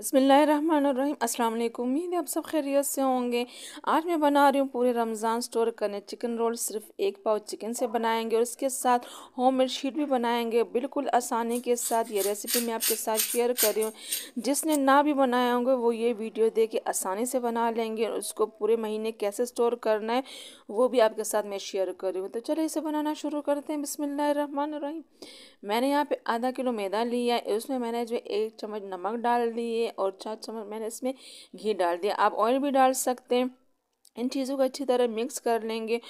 बिस्मिल्लाहिर्रहमानिर्रहीम। अस्सलाम वालेकुम। उम्मीद है आप सब खैरियत से होंगे। आज मैं बना रही हूँ पूरे रमज़ान स्टोर करने चिकन रोल। सिर्फ एक पाव चिकन से बनाएंगे और उसके साथ होममेड शीट भी बनाएंगे बिल्कुल आसानी के साथ। ये रेसिपी मैं आपके साथ शेयर कर रही हूँ। जिसने ना भी बनाए होंगे वो ये वीडियो देख के आसानी से बना लेंगे और उसको पूरे महीने कैसे स्टोर करना है वो भी आपके साथ मैं शेयर कर रही हूँ। तो चलिए इसे बनाना शुरू करते हैं। बिस्मिल्लाहिर्रहमानिर्रहीम। मैंने यहाँ पे आधा किलो मैदा लिया है। उसमें मैंने जो 1 चम्मच नमक डाल दिए और 4 चम्मच मैंने इसमें घी डाल दिया। आप ऑयल भी डाल सकते हैं। इन चीज़ों को अच्छी तरह मिक्स कर लेंगे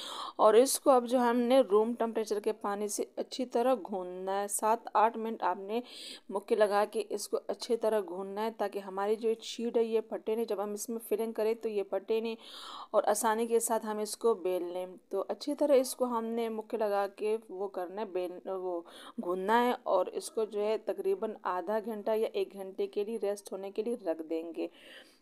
और इसको अब जो हमने रूम टेम्परेचर के पानी से अच्छी तरह भूनना है। 7-8 मिनट आपने मुक्के लगा के इसको अच्छी तरह भूनना है ताकि हमारी जो शीट है ये फटे नहीं। जब हम इसमें फिलिंग करें तो ये फटे नहीं और आसानी के साथ हम इसको बेल लें। तो अच्छी तरह इसको हमने मुक्के लगा के वो करना है, बेल वो भूनना है और इसको जो है तकरीबन आधा घंटा या 1 घंटे के लिए रेस्ट होने के लिए रख देंगे।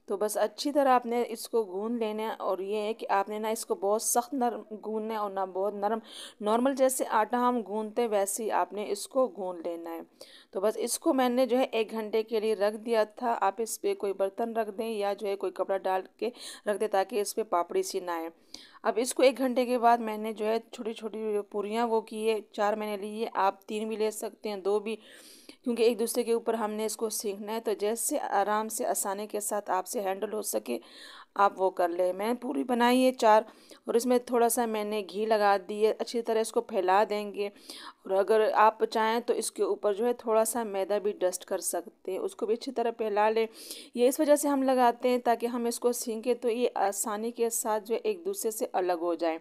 तो बस अच्छी तरह आपने इसको गूंद लेना है और ये है कि आपने ना इसको बहुत सख्त नरम गूंदना है और ना बहुत नरम। नॉर्मल जैसे आटा हम गूंदते वैसे ही आपने इसको गूंद लेना है। तो बस इसको मैंने जो है 1 घंटे के लिए रख दिया था। आप इस पर कोई बर्तन रख दें या जो है कोई कपड़ा डाल के रख दें ताकि इस पर पापड़ी सी ना आए। अब इसको 1 घंटे के बाद मैंने जो है छोटी छोटी पूरियाँ वो की है। 4 मैंने ली है, आप 3 भी ले सकते हैं, 2 भी, क्योंकि एक दूसरे के ऊपर हमने इसको सीखना है। तो जैसे आराम से आसानी के साथ आपसे हैंडल हो सके आप वो कर लें। मैंने पूरी बनाई है 4 और इसमें थोड़ा सा मैंने घी लगा दिए। अच्छी तरह इसको फैला देंगे और अगर आप चाहें तो इसके ऊपर जो है थोड़ा सा मैदा भी डस्ट कर सकते हैं। उसको भी अच्छी तरह फैला लें। ये इस वजह से हम लगाते हैं ताकि हम इसको सीखें तो ये आसानी के साथ जो है एक दूसरे से अलग हो जाए।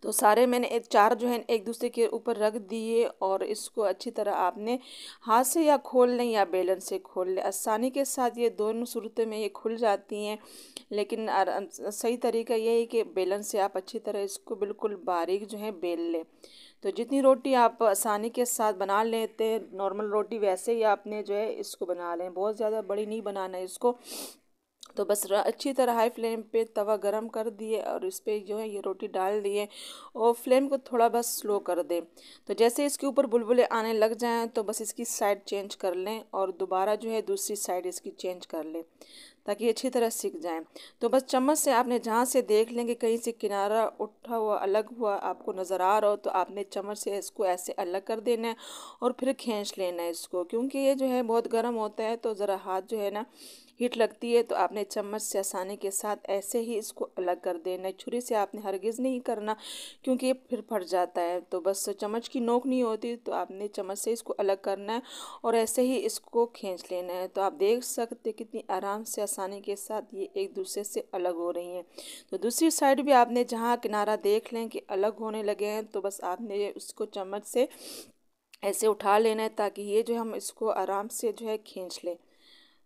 तो सारे मैंने 4 जो है एक दूसरे के ऊपर रख दिए और इसको अच्छी तरह आपने हाथ से या खोल लें या बेलन से खोल लें। आसानी के साथ ये दोनों सूरतों में ये खुल जाती हैं, लेकिन सही तरीका ये है कि बेलन से आप अच्छी तरह इसको बिल्कुल बारीक जो है बेल लें। तो जितनी रोटी आप आसानी के साथ बना लेते हैं नॉर्मल रोटी वैसे ही आपने जो है इसको बना लें। बहुत ज़्यादा बड़ी नहीं बनाना है इसको। तो बस अच्छी तरह हाई फ्लेम पे तवा गरम कर दिए और इस पे जो है ये रोटी डाल दिए और फ्लेम को थोड़ा बस स्लो कर दें। तो जैसे इसके ऊपर बुलबुले आने लग जाएं तो बस इसकी साइड चेंज कर लें और दोबारा जो है दूसरी साइड इसकी चेंज कर लें ताकि ये अच्छी तरह सीख जाएं। तो बस चम्मच से आपने जहाँ से देख लेंगे कहीं से किनारा उठा हुआ अलग हुआ आपको नज़र आ रहा हो तो आपने चम्मच से इसको ऐसे अलग कर देना है और फिर खींच लेना है इसको, क्योंकि ये जो है बहुत गर्म होता है तो ज़रा हाथ जो है ना हीट लगती है। तो आपने चम्मच से आसानी के साथ ऐसे ही इसको अलग कर देना है। छुरी से आपने हरगिज़ नहीं करना क्योंकि ये फिर फट जाता है। तो बस चम्मच की नोक नहीं होती तो आपने चम्मच से इसको अलग करना है और ऐसे ही इसको खींच लेना है। तो आप देख सकते कितनी आराम से आसानी के साथ ये एक दूसरे से अलग हो रही हैं। तो दूसरी साइड भी आपने जहाँ किनारा देख लें कि अलग होने लगे हैं तो बस आपने उसको चम्मच से ऐसे उठा लेना है ताकि ये जो हम इसको आराम से जो है खींच लें।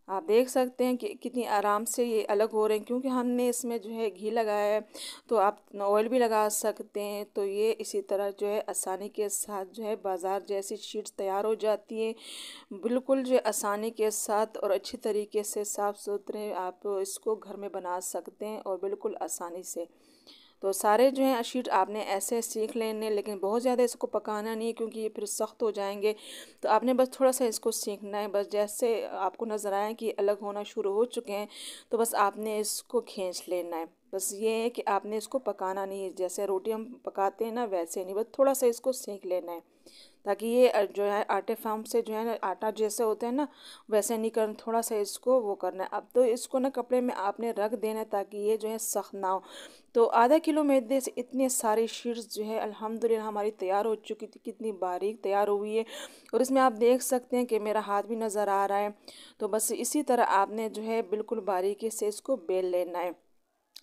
आप देख सकते हैं कि कितनी आराम से ये अलग हो रहे हैं क्योंकि हमने इसमें जो है घी लगाया है। तो आप ऑयल भी लगा सकते हैं। तो ये इसी तरह जो है आसानी के साथ जो है बाज़ार जैसी शीट्स तैयार हो जाती हैं बिल्कुल जो है आसानी के साथ और अच्छी तरीके से साफ़ सुथरे आप इसको घर में बना सकते हैं और बिल्कुल आसानी से। तो सारे जो हैं शीट आपने ऐसे सीख लेने, लेकिन बहुत ज़्यादा इसको पकाना नहीं क्योंकि ये फिर सख्त हो जाएंगे। तो आपने बस थोड़ा सा इसको सीखना है। बस जैसे आपको नज़र आए कि अलग होना शुरू हो चुके हैं तो बस आपने इसको खींच लेना है। बस ये है कि आपने इसको पकाना नहीं है, जैसे रोटी हम पकाते हैं ना वैसे नहीं, बस थोड़ा सा इसको सेक लेना है ताकि ये जो है आटे फार्म से जो है ना आटा जैसे होता है ना वैसे नहीं करना, थोड़ा सा इसको वो करना है। अब तो इसको ना कपड़े में आपने रख देना है ताकि ये जो है सख्त ना हो। तो आधा किलो मैदे से इतने सारी शीट्स जो है अल्हम्दुलिल्लाह हमारी तैयार हो चुकी थी। कितनी बारीक तैयार हुई है और इसमें आप देख सकते हैं कि मेरा हाथ भी नज़र आ रहा है। तो बस इसी तरह आपने जो है बिल्कुल बारीकी से इसको बेल लेना है।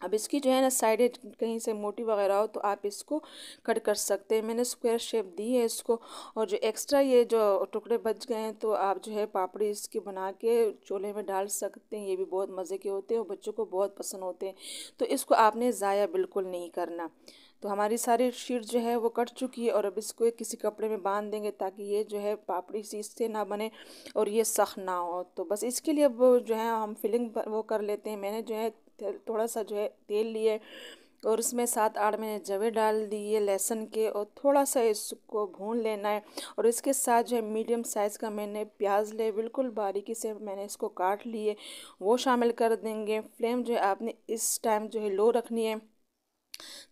अब इसकी जो है ना साइडें कहीं से मोटी वगैरह हो तो आप इसको कट कर सकते हैं। मैंने स्क्वायर शेप दी है इसको और जो एक्स्ट्रा ये जो टुकड़े बच गए हैं तो आप जो है पापड़ी इसकी बना के चूल्हे में डाल सकते हैं। ये भी बहुत मज़े के होते हैं और बच्चों को बहुत पसंद होते हैं। तो इसको आपने ज़ाया बिल्कुल नहीं करना। तो हमारी सारी शीट जो है वो कट चुकी है और अब इसको किसी कपड़े में बांध देंगे ताकि ये जो है पापड़ी सी इससे ना बने और ये सख्त ना हो। तो बस इसके लिए अब जो है हम फिलिंग वो कर लेते हैं। मैंने जो है थोड़ा सा जो है तेल लिए और उसमें 7-8 मैंने जवे डाल दिए लहसुन के, और थोड़ा सा इसको भून लेना है। और इसके साथ जो है मीडियम साइज़ का मैंने प्याज ले, बिल्कुल बारीकी से मैंने इसको काट लिए, वो शामिल कर देंगे। फ्लेम जो है आपने इस टाइम जो है लो रखनी है।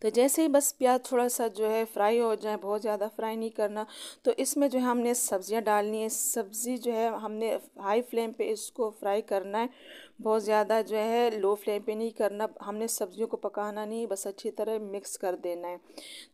तो जैसे ही बस प्याज थोड़ा सा जो है फ्राई हो जाए, बहुत ज़्यादा फ्राई नहीं करना, तो इसमें जो है हमने सब्जियां डालनी है। सब्ज़ी जो है हमने हाई फ्लेम पे इसको फ्राई करना है, बहुत ज़्यादा जो है लो फ्लेम पे नहीं करना। हमने सब्जियों को पकाना नहीं, बस अच्छी तरह मिक्स कर देना है।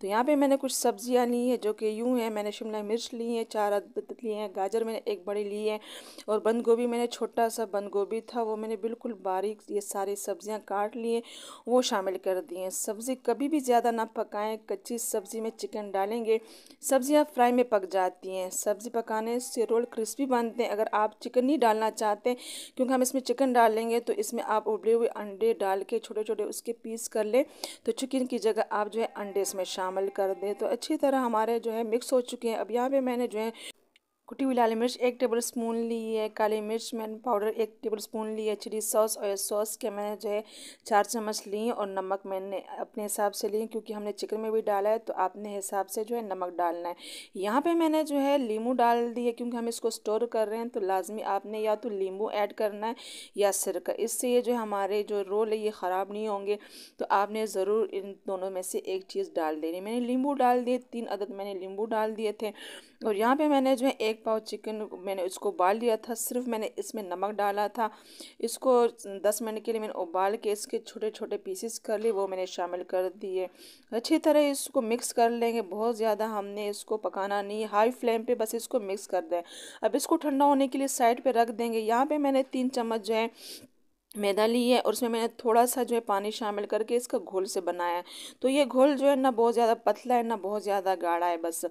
तो यहाँ पे मैंने कुछ सब्जियां ली है जो कि यूँ है, मैंने शिमला मिर्च ली है 4 अदद लिए हैं, गाजर मैंने 1 बड़ी ली है, और बंद गोभी मैंने छोटा सा बंद गोभी था वो मैंने बिल्कुल बारीक ये सारी सब्जियां काट लिए, वो शामिल कर दिए। सब्ज़ी कभी भी ज़्यादा ना पकाएं, कच्ची सब्ज़ी में चिकन डालेंगे सब्जियां फ्राई में पक जाती हैं। सब्ज़ी पकाने से रोल क्रिस्पी बनते हैं। अगर आप चिकन नहीं डालना चाहते, क्योंकि हम इसमें चिकन डालेंगे, तो इसमें आप उबले हुए अंडे डाल के छोटे छोटे उसके पीस कर लें, तो चिकन की जगह आप जो है अंडे इसमें शामिल कर दें। तो अच्छी तरह हमारे जो है मिक्स हो चुके हैं। अब यहाँ पे मैंने जो है कुटी हुई लाल मिर्च 1 टेबल स्पून ली है, काली मिर्च मैंने पाउडर 1 टेबल स्पून ली है, चिली सॉस और सॉस के मैंने जो है 4 चम्मच ली है, और नमक मैंने अपने हिसाब से ली, क्योंकि हमने चिकन में भी डाला है तो अपने हिसाब से जो है नमक डालना है। यहाँ पे मैंने जो है नींबू डाल दी है, क्योंकि हम इसको स्टोर कर रहे हैं, तो लाजमी आपने या तो नींबू ऐड करना है या सिरका। इससे ये जो हमारे जो रोल है ये ख़राब नहीं होंगे। तो आपने ज़रूर इन दोनों में से एक चीज़ डाल देनी। मैंने नींबू डाल दिए, 3 अदद मैंने नींबू डाल दिए थे। और यहाँ पे मैंने जो है 1 पाव चिकन मैंने उसको उबाल लिया था, सिर्फ मैंने इसमें नमक डाला था। इसको 10 मिनट के लिए मैंने उबाल के इसके छोटे छोटे पीसेस कर लिए, वो मैंने शामिल कर दिए। अच्छी तरह इसको मिक्स कर लेंगे, बहुत ज़्यादा हमने इसको पकाना नहीं, हाई फ्लेम पे बस इसको मिक्स कर दें। अब इसको ठंडा होने के लिए साइड पे रख देंगे। यहाँ पे मैंने 3 चम्मच जो है मैदा ली है, और उसमें मैंने थोड़ा सा जो है पानी शामिल करके इसका घोल से बनाया है। तो ये घोल जो है ना बहुत ज़्यादा पतला है ना बहुत ज़्यादा गाढ़ा है बस।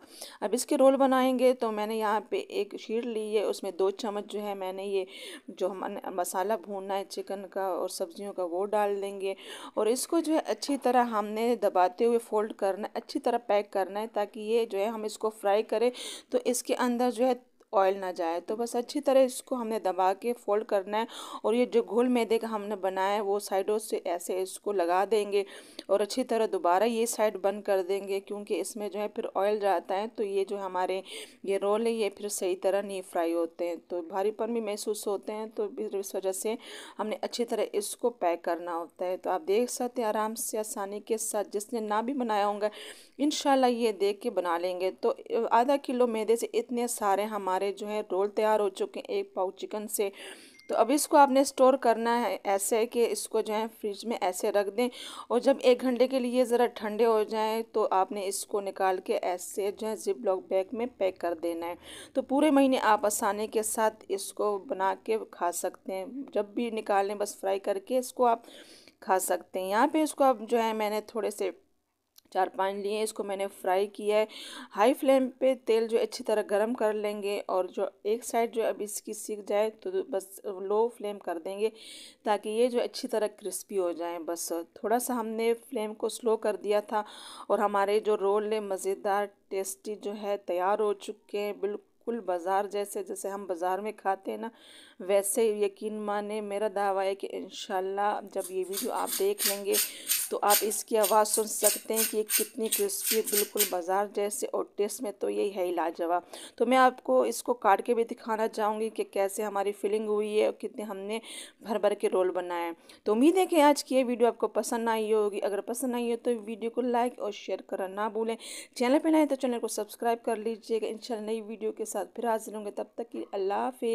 अब इसके रोल बनाएंगे, तो मैंने यहाँ पे एक शीट ली है, उसमें 2 चम्मच जो है मैंने ये जो हमने मसाला भूनना है चिकन का और सब्जियों का वो डाल देंगे। और इसको जो है अच्छी तरह हमने दबाते हुए फोल्ड करना है, अच्छी तरह पैक करना है, ताकि ये जो है हम इसको फ्राई करें तो इसके अंदर जो है ऑयल ना जाए। तो बस अच्छी तरह इसको हमने दबा के फोल्ड करना है। और ये जो घोल मैदे का हमने बनाया है वो साइडों से ऐसे इसको लगा देंगे, और अच्छी तरह दोबारा ये साइड बंद कर देंगे, क्योंकि इसमें जो है फिर ऑयल जाता है, तो ये जो हमारे ये रोल है ये फिर सही तरह नहीं फ्राई होते हैं, तो भारीपन भी महसूस होते हैं। तो इस वजह से हमने अच्छी तरह इसको पैक करना होता है। तो आप देख सकते हैं आराम से आसानी के साथ, जिसने ना भी बनाया होगा इंशाल्लाह ये देख के बना लेंगे। तो आधा किलो मैदे से इतने सारे हमारे जो है रोल तैयार हो चुके हैं 1 पाव चिकन से। तो अब इसको आपने स्टोर करना है ऐसे कि इसको जो है फ्रिज में ऐसे रख दें, और जब 1 घंटे के लिए ज़रा ठंडे हो जाएं तो आपने इसको निकाल के ऐसे जो है जिप लॉक बैग में पैक कर देना है। तो पूरे महीने आप आसानी के साथ इसको बना के खा सकते हैं, जब भी निकालें बस फ्राई करके इसको आप खा सकते हैं। यहाँ पे इसको अब जो है मैंने थोड़े से 4-5 लिए, इसको मैंने फ्राई किया है। हाई फ्लेम पे तेल जो अच्छी तरह गरम कर लेंगे, और जो एक साइड जो अब इसकी सीख जाए तो बस लो फ्लेम कर देंगे, ताकि ये जो अच्छी तरह क्रिस्पी हो जाए। बस थोड़ा सा हमने फ्लेम को स्लो कर दिया था, और हमारे जो रोल है मज़ेदार टेस्टी जो है तैयार हो चुके हैं, बिल्कुल बाज़ार जैसे, जैसे हम बाज़ार में खाते हैं ना वैसे। यकीन माने मेरा दावा है कि इंशाल्लाह जब ये वीडियो आप देख लेंगे तो आप इसकी आवाज़ सुन सकते हैं कि ये कितनी क्रिस्पी, बिल्कुल बाज़ार जैसे, और टेस्ट में तो यही है ही लाजवाब। तो मैं आपको इसको काट के भी दिखाना चाहूँगी कि कैसे हमारी फिलिंग हुई है और कितने हमने भर भर के रोल बनाए हैं। तो उम्मीद है कि आज की ये वीडियो आपको पसंद आई होगी। अगर पसंद आई हो तो वीडियो को लाइक और शेयर करना ना भूलें। चैनल पर नए तो चैनल को सब्सक्राइब कर लीजिएगा। इंशाल्लाह नई वीडियो के साथ फिर हाजिर होंगे, तब तक की अल्लाह हाफिज़।